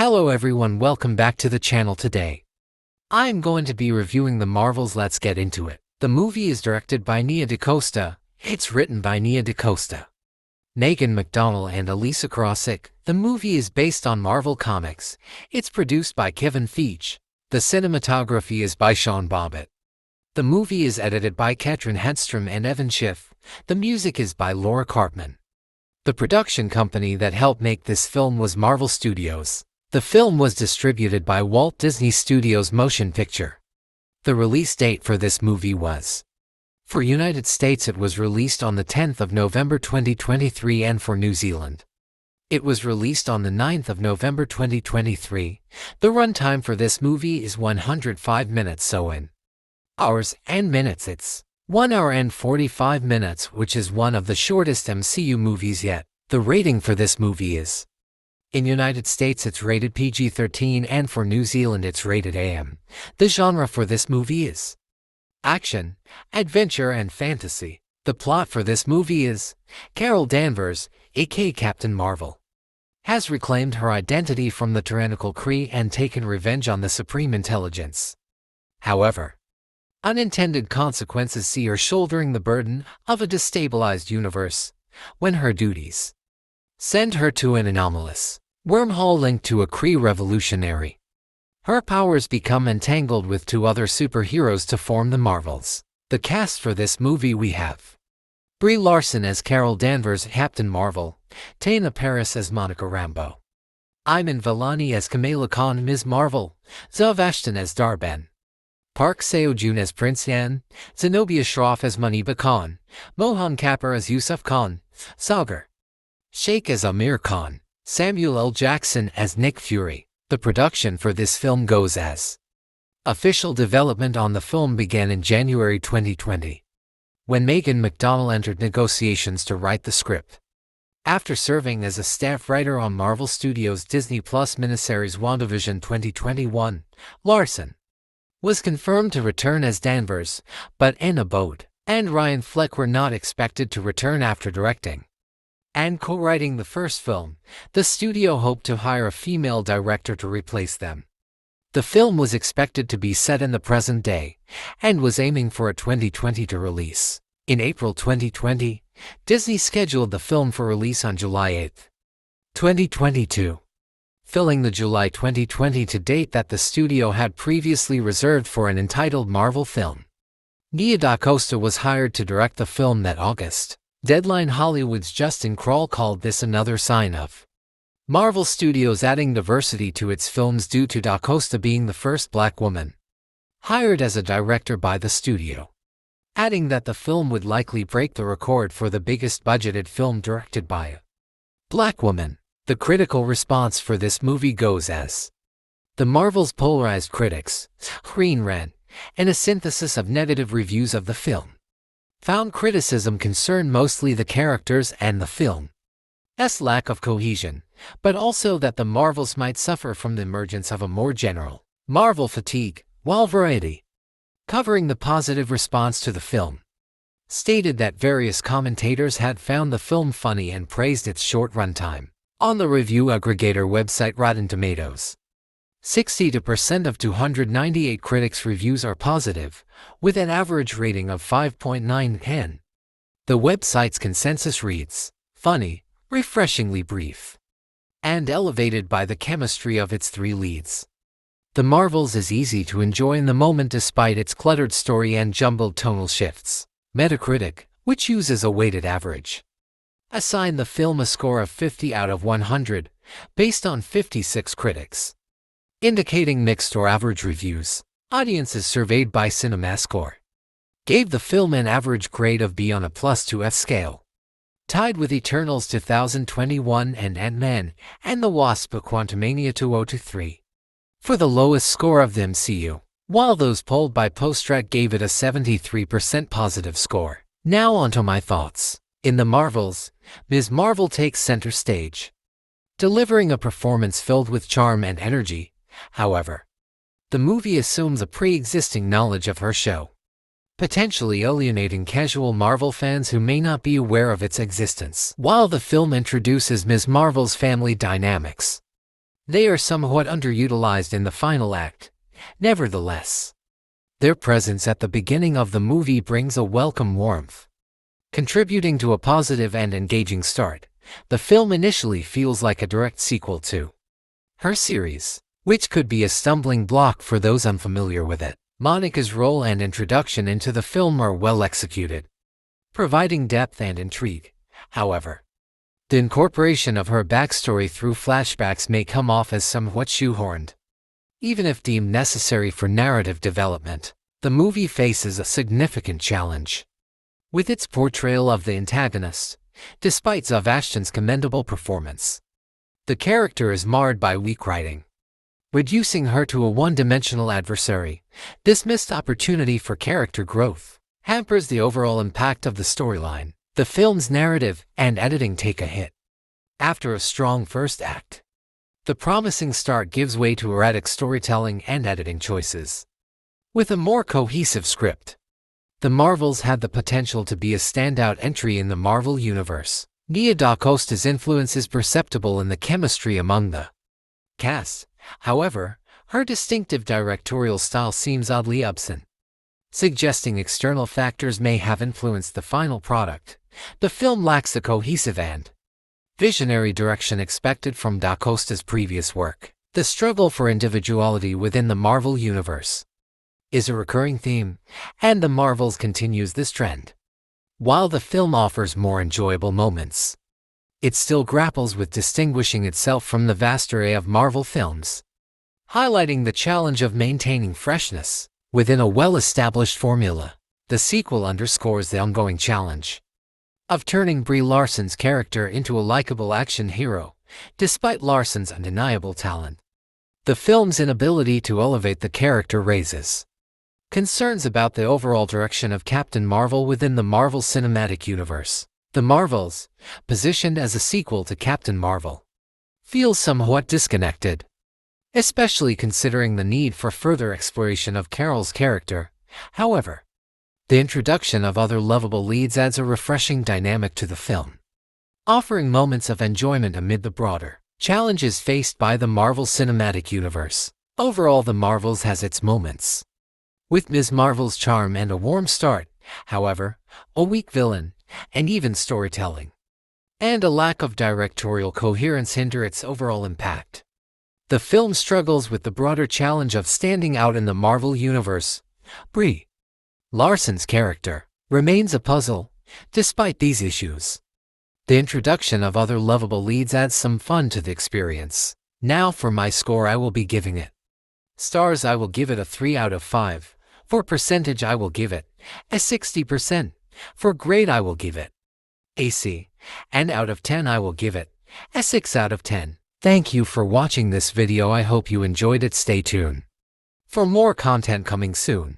Hello everyone, welcome back to the channel today. I'm going to be reviewing The Marvels. Let's get into it. The movie is directed by Nia DaCosta. It's written by Nia DaCosta, Megan McDonnell and Elisa Krosik. The movie is based on Marvel Comics. It's produced by Kevin Feige. The cinematography is by Sean Bobbitt. The movie is edited by Katrin Hedstrom and Evan Schiff. The music is by Laura Karpman. The production company that helped make this film was Marvel Studios. The film was distributed by Walt Disney Studios Motion Picture. The release date for this movie was: for United States it was released on the 10th of November 2023, and for New Zealand it was released on the 9th of November 2023. The runtime for this movie is 105 minutes, so in hours and minutes it's 1 hour and 45 minutes, which is one of the shortest MCU movies yet. The rating for this movie is: in United States it's rated PG-13 and for New Zealand it's rated AM. The genre for this movie is action, adventure and fantasy. The plot for this movie is: Carol Danvers, aka Captain Marvel, has reclaimed her identity from the tyrannical Kree and taken revenge on the Supreme Intelligence. However, unintended consequences see her shouldering the burden of a destabilized universe when her duties send her to an anomalous wormhole linked to a Kree revolutionary. Her powers become entangled with two other superheroes to form the Marvels. The cast for this movie: we have Brie Larson as Carol Danvers, Captain Marvel; Teyonah Parris as Monica Rambeau; Iman Vellani as Kamala Khan, Ms. Marvel; Zav Ashton as Dar-Benn; Park Seo-joon as Prince Yan; Zenobia Shroff as Muniba Khan; Mohan Kapur as Yusuf Khan; Sagar Sheikh as Amir Khan; Samuel L. Jackson as Nick Fury. The production for this film goes as: official development on the film began in January 2020, when Megan McDonnell entered negotiations to write the script. After serving as a staff writer on Marvel Studios' Disney Plus miniseries WandaVision 2021, Larson was confirmed to return as Danvers, but Anna Bode and Ryan Fleck were not expected to return after directing and co-writing the first film. The studio hoped to hire a female director to replace them. The film was expected to be set in the present day and was aiming for a 2022 release. In April 2020, Disney scheduled the film for release on July 8, 2022, filling the July 2022 date that the studio had previously reserved for an entitled Marvel film. Nia DaCosta was hired to direct the film that August. Deadline Hollywood's Justin Kroll called this another sign of Marvel Studios adding diversity to its films, due to DaCosta being the first black woman hired as a director by the studio, adding that the film would likely break the record for the biggest budgeted film directed by a black woman. The critical response for this movie goes as: The Marvels polarized critics, Screen Rant, and a synthesis of negative reviews of the film, found criticism concerned mostly the characters and the film's lack of cohesion, but also that the Marvels might suffer from the emergence of a more general Marvel fatigue, while Variety, covering the positive response to the film, stated that various commentators had found the film funny and praised its short runtime. On the review aggregator website Rotten Tomatoes, 62% of 298 critics' reviews are positive, with an average rating of 5.9/10. The website's consensus reads: funny, refreshingly brief, and elevated by the chemistry of its three leads. The Marvels is easy to enjoy in the moment despite its cluttered story and jumbled tonal shifts. Metacritic, which uses a weighted average, assigned the film a score of 50 out of 100, based on 56 critics, indicating mixed or average reviews. Audiences surveyed by CinemaScore gave the film an average grade of B on a +2 scale, tied with Eternals 2021 and Ant-Man and the Wasp: Quantumania 2023 for the lowest score of the MCU, while those polled by Postrat gave it a 73% positive score. Now onto my thoughts. In The Marvels, Ms. Marvel takes center stage, delivering a performance filled with charm and energy. However, the movie assumes a pre-existing knowledge of her show, potentially alienating casual Marvel fans who may not be aware of its existence. While the film introduces Ms. Marvel's family dynamics, They are somewhat underutilized in the final act. Nevertheless, their presence at the beginning of the movie brings a welcome warmth. Contributing to a positive and engaging start, the film initially feels like a direct sequel to her series, which could be a stumbling block for those unfamiliar with it. Monica's role and introduction into the film are well executed, providing depth and intrigue. However, the incorporation of her backstory through flashbacks may come off as somewhat shoehorned. Even if deemed necessary for narrative development, the movie faces a significant challenge with its portrayal of the antagonist. Despite Zav Ashton's commendable performance, the character is marred by weak writing, reducing her to a one-dimensional adversary. This missed opportunity for character growth hampers the overall impact of the storyline. The film's narrative and editing take a hit after a strong first act. The promising start gives way to erratic storytelling and editing choices. With a more cohesive script, The Marvels had the potential to be a standout entry in the Marvel Universe. Nia DaCosta's influence is perceptible in the chemistry among the cast. However, her distinctive directorial style seems oddly absent, suggesting external factors may have influenced the final product. The film lacks the cohesive and visionary direction expected from DaCosta's previous work. The struggle for individuality within the Marvel Universe is a recurring theme, and The Marvels continues this trend. While the film offers more enjoyable moments, it still grapples with distinguishing itself from the vast array of Marvel films, highlighting the challenge of maintaining freshness within a well-established formula. The sequel underscores the ongoing challenge of turning Brie Larson's character into a likable action hero. Despite Larson's undeniable talent, the film's inability to elevate the character raises concerns about the overall direction of Captain Marvel within the Marvel Cinematic Universe. The Marvels, positioned as a sequel to Captain Marvel, feels somewhat disconnected, especially considering the need for further exploration of Carol's character. However, the introduction of other lovable leads adds a refreshing dynamic to the film, offering moments of enjoyment amid the broader challenges faced by the Marvel Cinematic Universe. Overall, The Marvels has its moments, with Ms. Marvel's charm and a warm start. However, a weak villain, and even storytelling, and a lack of directorial coherence hinder its overall impact. The film struggles with the broader challenge of standing out in the Marvel Universe. Brie Larson's character remains a puzzle. Despite these issues, the introduction of other lovable leads adds some fun to the experience. Now for my score, I will be giving it stars. I will give it a 3 out of 5. For percentage, I will give it a 60%. For grade, I will give it a C. And out of 10, I will give it a 6 out of 10. Thank you for watching this video. I hope you enjoyed it. Stay tuned for more content coming soon.